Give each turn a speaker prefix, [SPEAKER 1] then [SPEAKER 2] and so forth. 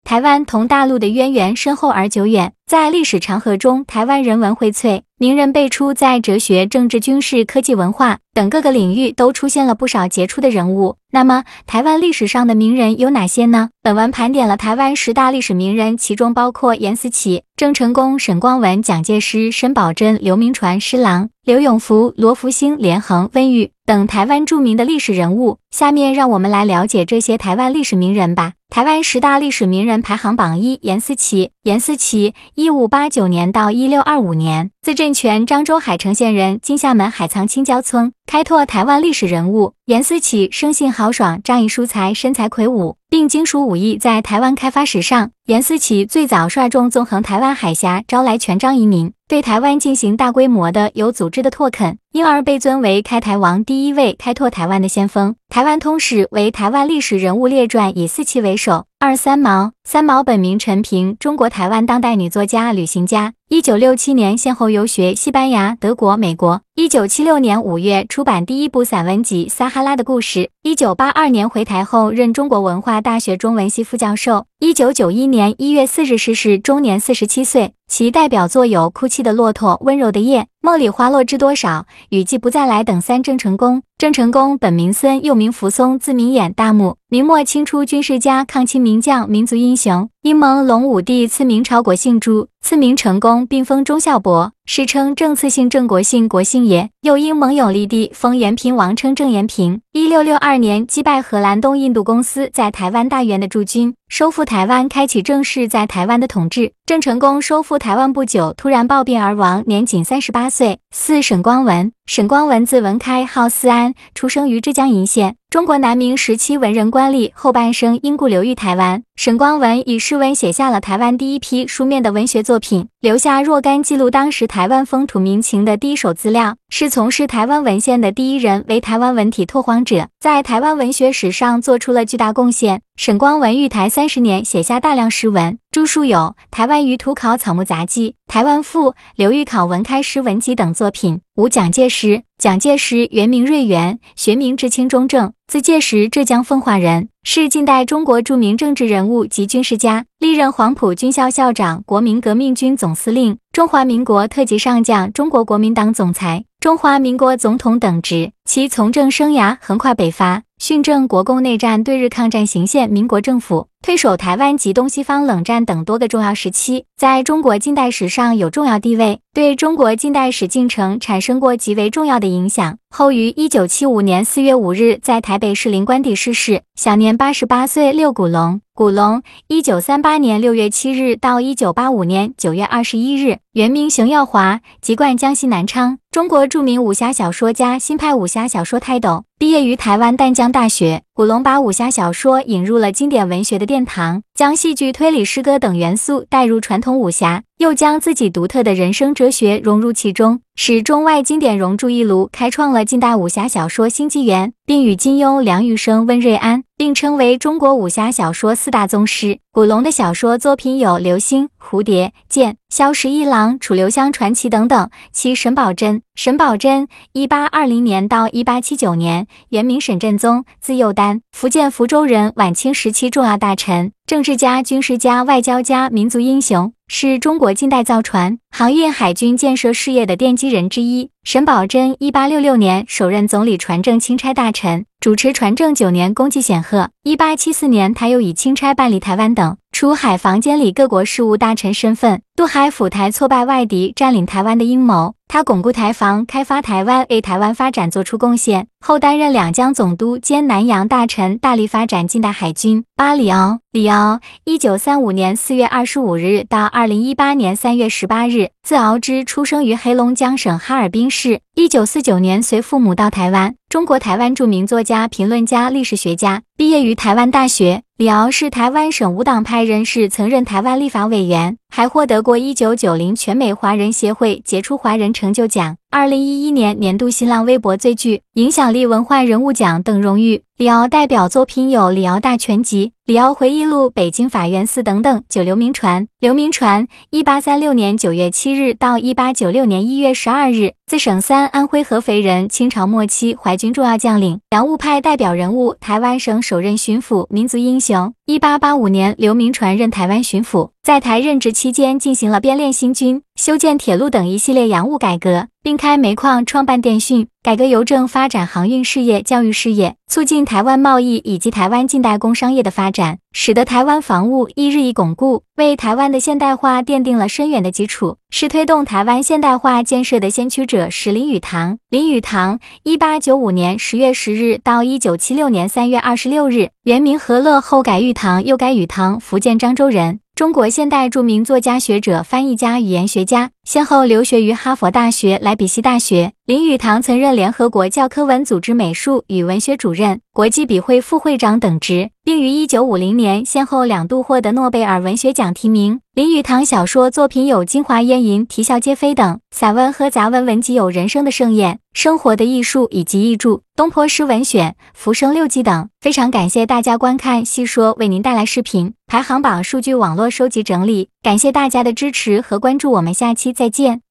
[SPEAKER 1] 台湾同大陆的渊源深厚而久远，在历史长河中，台湾人文荟萃，名人辈出，在哲学、政治、军事、科技、文化等各个领域都出现了不少杰出的人物。那么，台湾历史上的名人有哪些呢？本文盘点了台湾10大历史名人，其中包括颜思齐、郑成功、沈光文、蒋介石、沈葆桢、刘铭传、施琅、刘永福、罗福兴、连横、温裕等台湾著名的历史人物。下面让我们来了解这些台湾历史名人吧。台湾10大历史名人排行榜1：颜思齐。颜思齐，1589年到1625年，字正全，漳州海城县人，今厦门海沧青椒村，开拓台湾历史人物。颜思齐生性豪爽，仗义疏财，身材魁梧，并精熟武艺，在台湾开发史上，颜思齐最早率众纵横台湾海峡，招来全漳移民，对台湾进行大规模的有组织的拓垦，因而被尊为开台王第1位开拓台湾的先锋。台湾通史为台湾历史人物列传，以思齐为首。三毛。三毛本名陈平，中国台湾当代女作家、旅行家。1967年先后游学西班牙、德国、美国。1976年5月出版第1部散文集《撒哈拉的故事》。1982年回台后任中国文化大学中文系副教授。1991年1月4日逝世，终年47岁。其代表作有《哭泣的骆驼》《温柔的夜》《梦里花落知多少》《雨季不再来》等3。郑成功。郑成功本名孙，又名扶松，字明眼，大木，明末清初军事家、抗清名将、民族英雄。因蒙隆武帝赐明朝国姓朱，赐名成功，并封忠孝伯，世称正赐姓郑国姓国姓爷。又因蒙永历帝封延平王，称郑延平。1662年击败荷兰东印度公司在台湾大员的驻军，收复台湾，开启正式在台湾的统治。郑成功收复台湾不久，突然暴病而亡，年仅38岁。沈光文。沈光文字文开，号思安，出生于浙江鄞县，中国南明时期文人官吏，后半生因故流寓台湾。沈光文以诗文写下了台湾第一批书面的文学作品，留下若干记录当时台湾风土民情的第一手资料，是从事台湾文献的第一人，为台湾文体拓荒者，在台湾文学史上做出了巨大贡献。沈光文寓台30年，写下大量诗文，著述有《台湾舆图考草木杂记》《台湾赋》《刘寓考文开诗文集》等作品。蒋介石。蒋介石原名瑞元，学名知清中正，字介石，浙江奉化人，是近代中国著名政治人物及军事家，历任黄埔军校校长、国民革命军总司令、中华民国特级上将、中国国民党总裁、中华民国总统等职。其从政生涯横跨北伐、训政、国共内战、对日抗战、行宪民国政府、退守台湾及东西方冷战等多个重要时期，在中国近代史上有重要地位，对中国近代史进程产生过极为重要的影响。后于1975年4月5日在台北市林官邸逝世，享年88岁。古龙。古龙，1938年6月7日到1985年9月21日，原名熊耀华，籍贯江西南昌，中国著名武侠小说家，新派武侠小说泰斗，毕业于台湾淡江大学。古龙把武侠小说引入了经典文学的殿堂，将戏剧、推理、诗歌等元素带入传统武侠，又将自己独特的人生哲学融入其中，使中外经典融铸一炉，开创了近代武侠小说新纪元，并与金庸、梁羽生、温瑞安并称为中国武侠小说4大宗师。古龙的小说作品有《流星》《蝴蝶》《剑》《萧十一郎》《楚留香传奇》等等。其沈葆桢。沈葆桢1820年到1879年，原名沈振宗，字幼丹，福建福州人，晚清时期重要大臣、政治家、军事家、外交家、民族英雄，是中国近代造船、航运、海军建设事业的奠基人之一。沈葆桢1866年首任总理船政钦差大臣，主持船政9年，功绩显赫。1874年，他又以钦差办理台湾等出海防监理各国事务大臣身份，渡海辅台，挫败外敌占领台湾的阴谋。他巩固台防，开发台湾，为台湾发展做出贡献。后担任两江总督兼南洋大臣，大力发展近代海军。李敖。李敖，1935年4月25日到2018年3月18日，字敖之，出生于黑龙江省哈尔滨市。1949年随父母到台湾，中国台湾著名作家、评论家、历史学家，毕业于台湾大学。李敖是台湾省无党派人士，曾任台湾立法委员，还获得过1990全美华人协会杰出华人成就奖、2011年年度新浪微博最具影响力文化人物奖等荣誉。李敖代表作品有《李敖大全集》《李敖回忆录》《北京法源寺》等等。刘铭传。刘铭传1836年9月7日到1896年1月12日，字省三，安徽合肥人，清朝末期淮军重要将领，洋务派代表人物，台湾省首任巡抚，民族英雄。1885年，刘铭传任台湾巡抚，在台任职期间进行了编练新军、修建铁路等一系列洋务改革，并开煤矿、创办电讯，改革邮政，发展航运事业、教育事业，促进台湾贸易以及台湾近代工商业的发展，使得台湾防务亦日益巩固，为台湾的现代化奠定了深远的基础，是推动台湾现代化建设的先驱者。是林语堂。林语堂，1895年10月10日到1976年3月26日，原名和乐，后改玉堂，又改语堂，福建漳州人。中国现代著名作家、学者、翻译家、语言学家，先后留学于哈佛大学、莱比锡大学。林语堂曾任联合国教科文组织美术与文学主任、国际笔会副会长等职，并于1950年先后2度获得诺贝尔文学奖提名。林语堂小说作品有《京华烟云》《啼笑皆非》等，散文和杂文文集有《人生的盛宴》《生活的艺术》以及译著《东坡诗文选》《浮生六记》等。非常感谢大家观看细说为您带来视频排行榜数据网络收集整理，感谢大家的支持和关注，我们下期再见。